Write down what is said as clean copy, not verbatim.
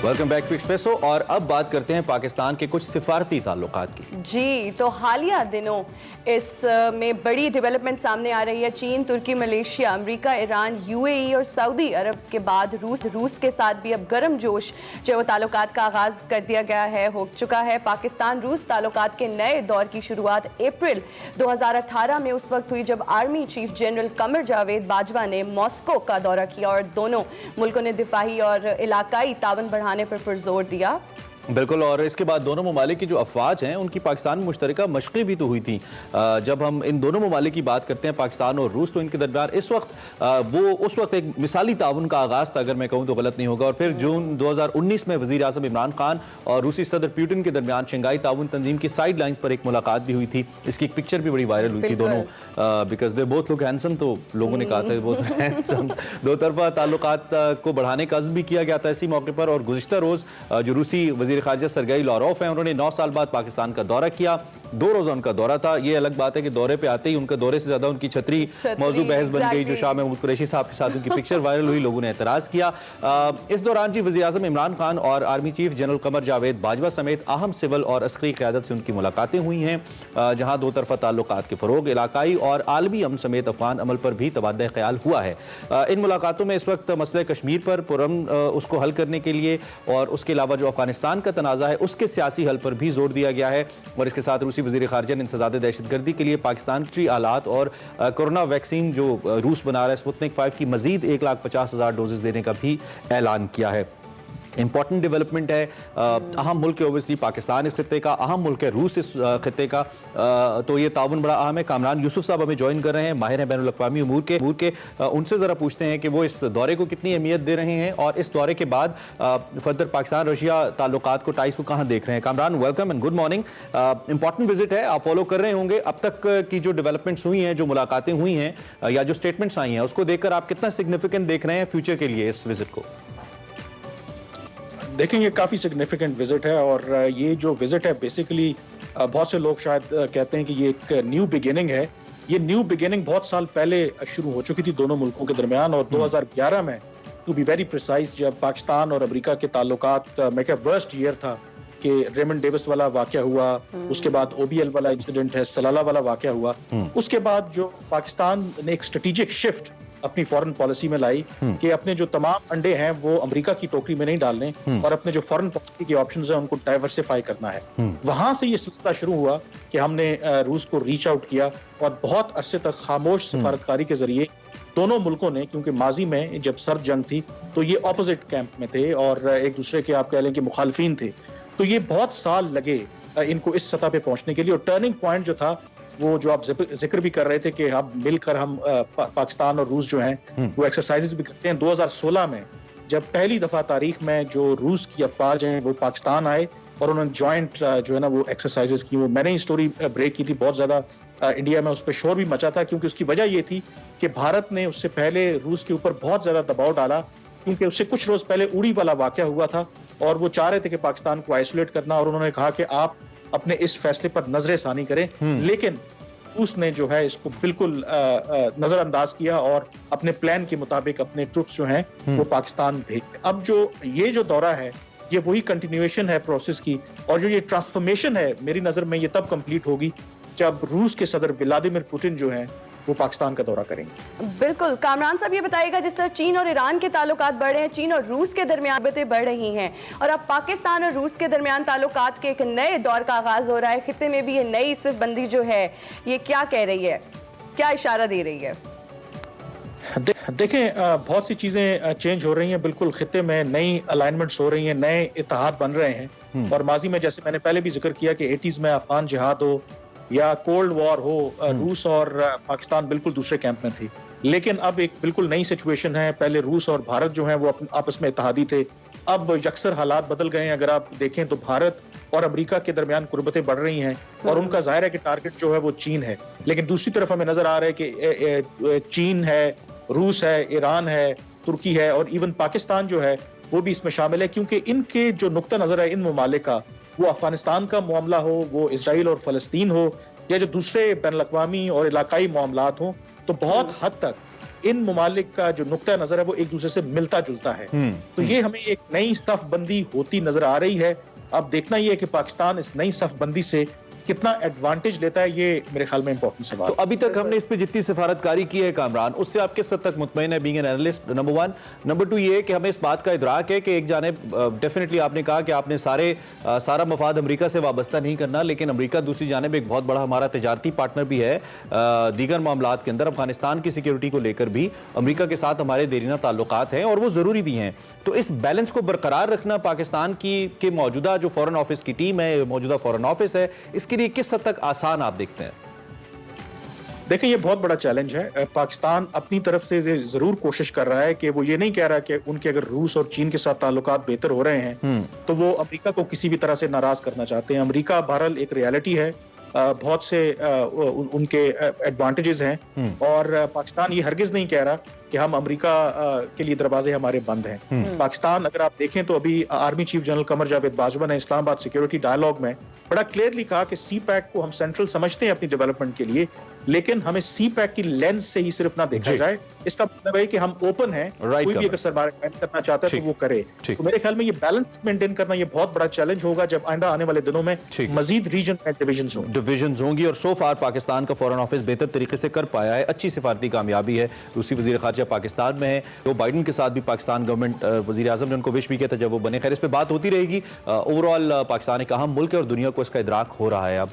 Welcome back to espresso. और अब बात करते हैं पाकिस्तान के कुछ सिफारती ताल्लुकात की। जी, तो हालिया दिनों इस में बड़ी डेवलपमेंट सामने आ रही है। चीन, तुर्की, मलेशिया, अमेरिका, ईरान, यूएई और सऊदी अरब के बाद रूस के साथ भी अब गर्म जोश जो वो ताल्लुकात का आगाज़ कर दिया गया है, हो चुका है। पाकिस्तान रूस ताल्लुकात के नए दौर की शुरुआत अप्रैल 2018 में उस वक्त हुई जब army chief general Qamar Javed Bajwa ने मॉस्को का दौरा किया और दोनों मुल्कों ने दिफाही और इलाकाई तावन बढ़ाने पर पुरजोर दिया। बिल्कुल। और इसके बाद दोनों ममालिक की जो अफवाज हैं उनकी पाकिस्तान में मुश्तरका मशक़ें भी तो हुई थी। जब हम इन दोनों ममालिक की बात करते हैं पाकिस्तान और रूस, तो इनके दरमियान इस वक्त उस वक्त एक मिसाली ताउन का आगाज़ था, अगर मैं कहूँ तो गलत नहीं होगा। और फिर जून 2019 में वज़ीर आज़म इमरान खान और रूसी सदर पुतिन के दरमियान शंघाई ताउन तंजीम की साइड लाइन पर एक मुलाकात भी हुई थी। इसकी एक पिक्चर भी बड़ी वायरल हुई थी दोनों, because they both look handsome, तो लोगों ने कहा था बहुत हैंडसम। दो तरफा ताल्लुकात को बढ़ाने का अज़्म भी किया गया था इसी मौके पर। और गुज़िश्ता रोज़ जो रूसी वज़ीर ख़ारिजा सरगई लारोफ हैं, उन्होंने 9 साल बाद पाकिस्तान का दौरा किया। 2 रोज़ा उनका दौरा था। ये अलग बात है कि दौरे पे आते ही उनका दौरे से ज्यादा उनकी छतरी मौजू बहस बन गई, जो शाह महमूद कुरैशी साहब के साथ उनकी पिक्चर वायरल हुई, लोगों ने एतराज किया। इस दौरान जी वज़ीर आज़म इमरान खान और army chief general Qamar Javed Bajwa समेत अहम सिविल और अस्करी क़यादत से उनकी मुलाकातें हुई हैं, जहाँ दो तरफा ताल्लुकात के फ़रोग़, इलाकाई और आलमी अमन समेत अफ़गान अमल पर भी तबादला ख्याल हुआ है। इन मुलाकातों में इस वक्त मसले कश्मीर पर पुरअमन उसको हल करने के लिए और उसके अलावा जो अफगानिस्तान का तनाज़ा है उसके सियासी हल पर भी जोर दिया गया है। और इसके साथ रूसी वज़ीर ख़ारिजा ने इंसदाद दहशतगर्दी के लिए पाकिस्तान की आलात और कोरोना वैक्सीन जो रूस बना रहा है स्पुतनिक 5 की मजीद 1,50,000 डोजेज देने का भी ऐलान किया है। इंपॉर्टेंट डेवलपमेंट है। अहम मुल्क है ओबियसली पाकिस्तान इस खत्ते का, अहम मुल्क है रूस इस खत्ते का, तो ये ताउन बड़ा अहम है। कामरान यूसुफ साहब हमें ज्वाइन कर रहे हैं, माहिर हैं बैनुल अक़वामी उमूर के। उनसे ज़रा पूछते हैं कि वो इस दौरे को कितनी अहमियत दे रहे हैं और इस दौरे के बाद फर्दर पाकिस्तान रशिया ताल्लुकात को, टाइज को कहाँ देख रहे हैं। Kamran, welcome and good morning. Important visit है, आप फॉलो कर रहे होंगे। अब तक की जो डेवलपमेंट्स हुई हैं, जो मुलाकातें हुई हैं या जो स्टेटमेंट्स आई हैं, उसको देखकर आप कितना सिग्निफिकेंट देख रहे हैं फ्यूचर के लिए इस विजिट को? देखें, ये काफ़ी सिग्निफिकेंट विजिट है और ये जो विजिट है बेसिकली बहुत से लोग शायद कहते हैं कि ये एक न्यू बिगिनिंग है। ये न्यू बिगिनिंग बहुत साल पहले शुरू हो चुकी थी दोनों मुल्कों के दरमियान, और 2011 में टू बी वेरी प्रिसाइज जब पाकिस्तान और अमेरिका के ताल्लुकात मैं क्या वर्स्ट ईयर था कि रेमंड डेविस वाला वाकया हुआ, उसके बाद OBL वाला इंसिडेंट है, सलाला वाला वाकया हुआ। उसके बाद जो पाकिस्तान ने एक स्ट्रेटेजिक शिफ्ट अपनी फॉरेन पॉलिसी में लाई कि अपने जो तमाम अंडे हैं वो अमेरिका की टोकरी में नहीं डालने और अपने जो फॉरेन पॉलिसी के ऑप्शंस हैं उनको डाइवर्सिफाई करना है। वहां से ये सिलसिला शुरू हुआ कि हमने रूस को रीच आउट किया और बहुत अरसे तक खामोश सफारतकारी के जरिए दोनों मुल्कों ने, क्योंकि माजी में जब सर्द जंग थी तो ये ऑपोजिट कैंप में थे और एक दूसरे के आप कह लें कि मुखालफिन थे, तो ये बहुत साल लगे इनको इस सतह पे पहुंचने के लिए। और टर्निंग पॉइंट जो था वो जो आप जिक्र भी कर रहे थे कि हम मिलकर हम पाकिस्तान और रूस जो हैं वो एक्सरसाइजेस भी करते हैं। 2016 में जब पहली दफा तारीख में जो रूस की अफवाज हैं वो पाकिस्तान आए और उन्होंने जॉइंट जो है ना वो एक्सरसाइजेस की, वो मैंने ही स्टोरी ब्रेक की थी, बहुत ज्यादा इंडिया में उस पर शोर भी मचा था, क्योंकि उसकी वजह ये थी कि भारत ने उससे पहले रूस के ऊपर बहुत ज्यादा दबाव डाला, क्योंकि उससे कुछ रोज पहले उड़ी वाला वाकया हुआ था और वो चाह रहे थे कि पाकिस्तान को आइसोलेट करना, और उन्होंने कहा कि आप अपने इस फैसले पर नजरसानी करें। लेकिन उसने जो है इसको बिल्कुल नजरअंदाज किया और अपने प्लान के मुताबिक अपने ट्रूप्स जो हैं वो पाकिस्तान भेजे। अब जो ये जो दौरा है ये वही कंटिन्यूएशन है प्रोसेस की, और जो ये ट्रांसफॉर्मेशन है मेरी नजर में ये तब कंप्लीट होगी जब रूस के सदर व्लादिमीर पुतिन जो हैं वो पाकिस्तान का दौरा करेंगे। बिल्कुल। कामरान साहब ये बताइएगा, जिस तरह चीन और ईरान के ताल्लुकात बढ़ रहे हैं, चीन और रूस के दरमियान बातें बढ़ रही हैं और अब पाकिस्तान और रूस के दरमियान ताल्लुकात के एक नए दौर का आगाज हो रहा है, खित्ते में भी ये नई सिफबंदी जो है ये क्या कह रही है, क्या इशारा दे रही है? देखें, बहुत सी चीजें चेंज हो रही हैं, बिल्कुल खित्ते में नई अलाइनमेंट्स हो रही हैं, नए इत्तेहाद बन रहे हैं। और माजी में जैसे मैंने पहले भी जिक्र किया कि 80s में अफगान जिहाद हो या कोल्ड वॉर हो, रूस और पाकिस्तान बिल्कुल दूसरे कैंप में थी, लेकिन अब एक बिल्कुल नई सिचुएशन है। पहले रूस और भारत जो हैं वो आपस में इत्तेहादी थे, अब यकसर हालात बदल गए हैं। अगर आप देखें तो भारत और अमेरिका के दरमियान कुर्बतें बढ़ रही हैं और उनका जाहिर है कि टारगेट जो है वो चीन है, लेकिन दूसरी तरफ हमें नजर आ रहा है कि चीन है, रूस है, ईरान है, तुर्की है और इवन पाकिस्तान जो है वो भी इसमें शामिल है, क्योंकि इनके जो नुक्ता नजर है इन ममालिक का, वो अफगानिस्तान का मामला हो, वो इसराइल और फलस्तीन हो, या जो दूसरे बैनुल-अक़वामी और इलाकाई मामलात हों, तो बहुत हद तक इन ममालिक का जो नुक्ता नजर है वो एक दूसरे से मिलता जुलता है। तो ये हमें एक नई सफ़बंदी होती नजर आ रही है। अब देखना ये है कि पाकिस्तान इस नई सफ़बंदी से कितना एडवांटेज लेता है, ये मेरे ख्याल में इंपॉर्टेंट सवाल। तो अभी तक हमने इस पे जितनी सिफारतकारी की है कामरान, उससे आप किस हद तक मुतमईन है being an analyst, number one. Number two ये कि हमें इस बात का इदराक है कि एक जानिब डेफिनेटली आपने कहा कि आपने सारा मफाद अमेरिका से वाबस्ता नहीं करना, लेकिन अमेरिका दूसरी जानिब एक बहुत बड़ा हमारा तजारती पार्टनर भी है। दीगर मामलात के अंदर अफगानिस्तान की सिक्योरिटी को लेकर भी अमेरिका के साथ हमारे देरीना ताल्लुकात हैं और वो ज़रूरी भी हैं। तो इस बैलेंस को बरकरार रखना पाकिस्तान की मौजूदा जो फॉरेन ऑफिस की टीम है, मौजूदा फॉरेन ऑफिस है, इसके लिए किस हद तक आसान आप देखते हैं? देखिए, ये बहुत बड़ा चैलेंज है। पाकिस्तान अपनी तरफ से जरूर कोशिश कर रहा है कि वो ये नहीं कह रहा कि उनके अगर रूस और चीन के साथ ताल्लुकात बेहतर हो रहे हैं तो वो अमेरिका को किसी भी तरह से नाराज करना चाहते हैं। अमेरिका बहरहाल एक रियलिटी है, बहुत से उनके एडवांटेजेस हैं और पाकिस्तान ये हरगिज नहीं कह रहा कि हम अमेरिका के लिए दरवाजे हमारे बंद हैं। पाकिस्तान अगर आप देखें तो अभी army chief general Qamar Javed Bajwa ने इस्लामाबाद सिक्योरिटी डायलॉग में बड़ा क्लियरली कहा कि सी पैक को हम सेंट्रल समझते हैं अपनी डेवलपमेंट के लिए, लेकिन हमें सी पैक की लेंस से ही सिर्फ ना देखा जाए। इसका मतलब है कि हम ओपन हैं, कोई भी अगर सरमाया करना चाहता है तो वो करे। तो मेरे ख्याल में ये बैलेंस मेंटेन करना ये बहुत बड़ा चैलेंज होगा जब आइंदा आने वाले दिनों में मजीद रीजन में डिविजन्स होंगी। और सो फार पाकिस्तान का फॉरेन ऑफिस बेहतर तरीके से कर पाया है, अच्छी सिफारती कामयाबी है। रूसी वजीर खारजा पाकिस्तान में है, तो बाइडन के साथ भी पाकिस्तान गवर्नमेंट वजीर आजम ने उनको विश भी किया था जब वो बने। खैर, इस पर बात होती रहेगी। ओवरऑल पाकिस्तान एक अहम मुल्क है और दुनिया को इसका इदराक हो रहा है अब।